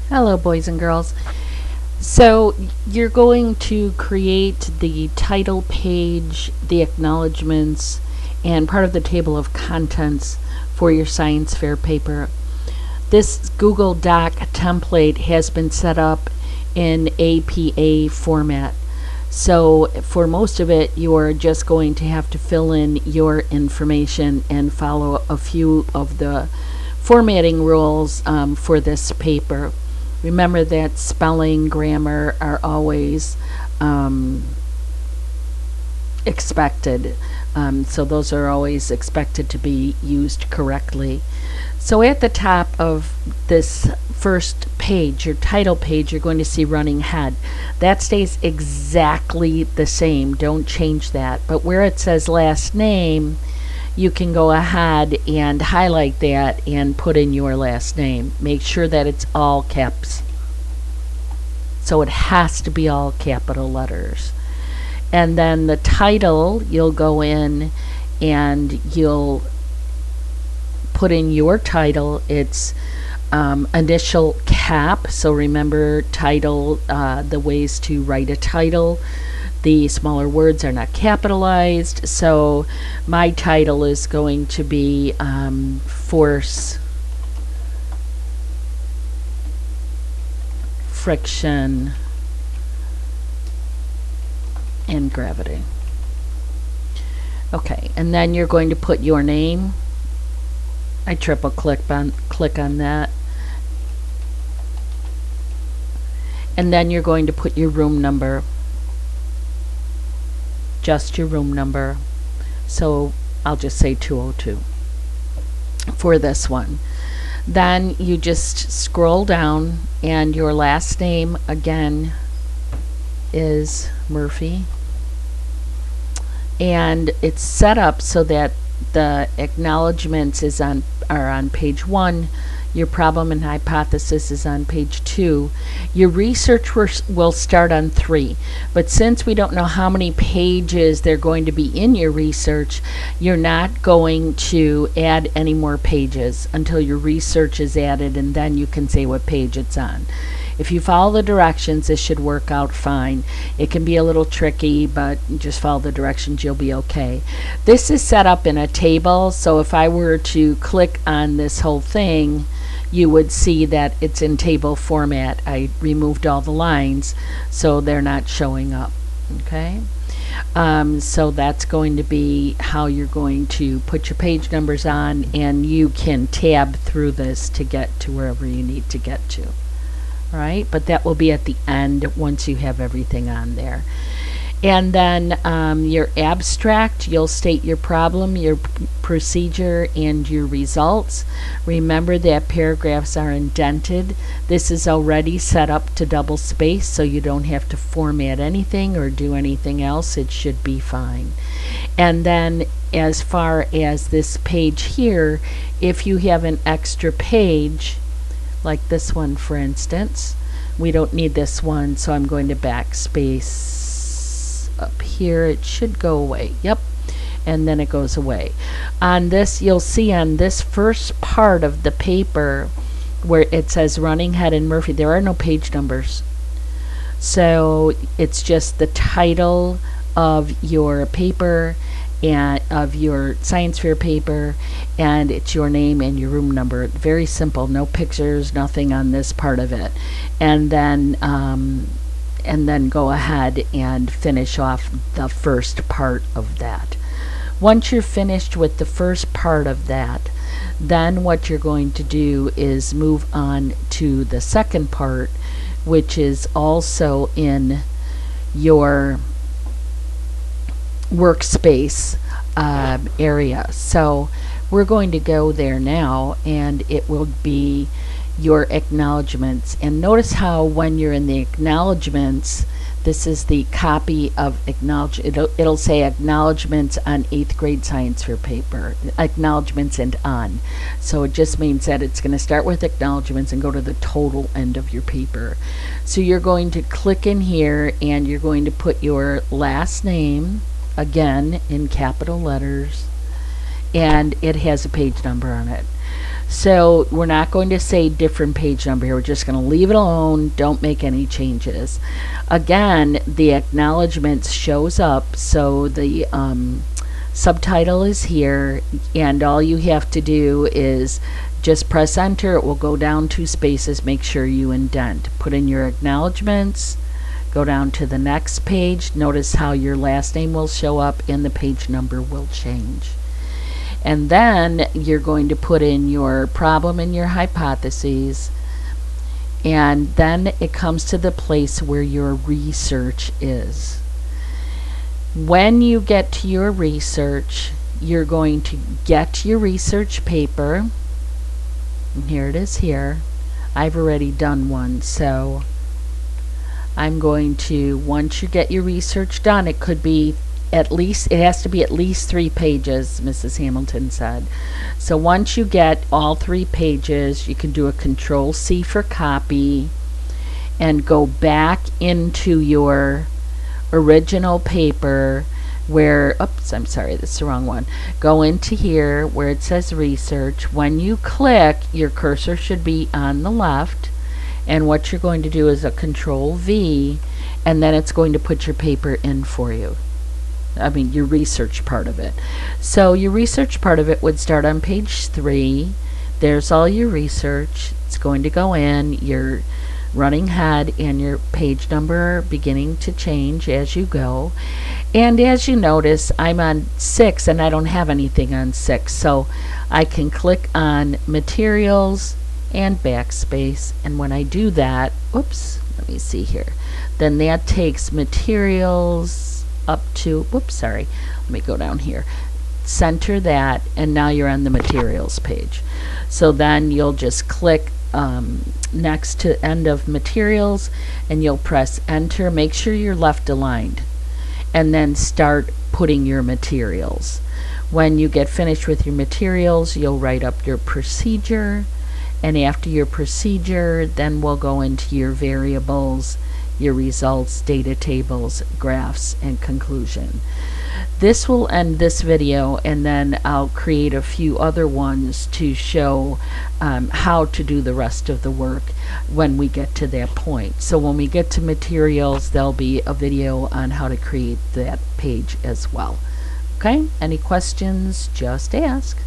Hello, boys and girls. So, you're going to create the title page, the acknowledgments, and part of the table of contents for your science fair paper. This Google Doc template has been set up in APA format. So, for most of it, you're just going to have to fill in your information and follow a few of the formatting rules for this paper. Remember that spelling, grammar are always expected. So those are always expected to be used correctly. So at the top of this first page, your title page, you're going to see running head. That stays exactly the same. Don't change that. But where it says last name, you can go ahead and highlight that and put in your last name. Make sure that it's all caps. So it has to be all capital letters. And then the title, you'll go in and you'll put in your title. It's initial cap. So remember title, the ways to write a title. The smaller words are not capitalized. So my title is going to be force, friction, and gravity. Okay, and then you're going to put your name. I triple click on that. And then you're going to put your room number. Just your room number. So I'll just say 202 for this one. Then you just scroll down and your last name again is Murphy. And it's set up so that the acknowledgments are on page 1. Your problem and hypothesis is on page 2. Your research will start on 3. But since we don't know how many pages they're going to be in your research, you're not going to add any more pages until your research is added, and then you can say what page it's on. If you follow the directions, this should work out fine. It can be a little tricky, but just follow the directions, you'll be okay. This is set up in a table, so if I were to click on this whole thing, you would see that it's in table format. I removed all the lines, so they're not showing up. Okay? So that's going to be how you're going to put your page numbers on, and you can tab through this to get to wherever you need to get to. Right, but that will be at the end once you have everything on there. And then your abstract, you'll state your problem, your procedure, and your results. Remember that paragraphs are indented. This is already set up to double space, so you don't have to format anything or do anything else. It should be fine. And then as far as this page here, if you have an extra page, like this one for instance, we don't need this one, so I'm going to backspace up here. It should go away. Yep, and then it goes away. On this, you'll see on this first part of the paper where it says running head and Murphy, there are no page numbers. So it's just the title of your paper and of your science fair paper, and it's your name and your room number. Very simple, no pictures, nothing on this part of it. And then go ahead and finish off the first part of that. Once you're finished with the first part of that, then what you're going to do is move on to the second part, which is also in your workspace area. So we're going to go there now, and it will be your acknowledgments. And notice how when you're in the acknowledgments, this is the copy of it'll say acknowledgments on 8th grade science fair paper, acknowledgments and on. So it just means that it's going to start with acknowledgments and go to the total end of your paper. So you're going to click in here and you're going to put your last name, again in capital letters, and it has a page number on it. So we're not going to say different page number here. We're just going to leave it alone. Don't make any changes. Again, the acknowledgments shows up, so the subtitle is here, and all you have to do is just press enter. It will go down 2 spaces. Make sure you indent. Put in your acknowledgments. Go down to the next page. Notice how your last name will show up and the page number will change. And then you're going to put in your problem and your hypotheses. And then it comes to the place where your research is. When you get to your research, you're going to get your research paper. And here it is here. I've already done one, so I'm going to, once you get your research done, it could be at least, it has to be at least 3 pages, Mrs. Hamilton said. So once you get all 3 pages, you can do a Control-C for copy and go back into your original paper where, oops, I'm sorry, that's the wrong one. Go into here where it says research. When you click, your cursor should be on the left, and what you're going to do is a Control-V, and then it's going to put your paper in for you. I mean, your research part of it. So your research part of it would start on page 3. There's all your research. It's going to go in. Your running head and your page number are beginning to change as you go. And as you notice, I'm on 6 and I don't have anything on 6. So I can click on materials and backspace, and when I do that, oops, let me see here, then that takes materials up to, whoops, sorry, let me go down here, center that, and now you're on the materials page. So then you'll just click next to end of materials and you'll press enter. Make sure you're left aligned and then start putting your materials. When you get finished with your materials, you'll write up your procedure, and after your procedure, then we'll go into your variables, your results, data tables, graphs, and conclusion. This will end this video, and then I'll create a few other ones to show how to do the rest of the work when we get to that point. So when we get to materials, there'll be a video on how to create that page as well. Okay? Any questions? Just ask.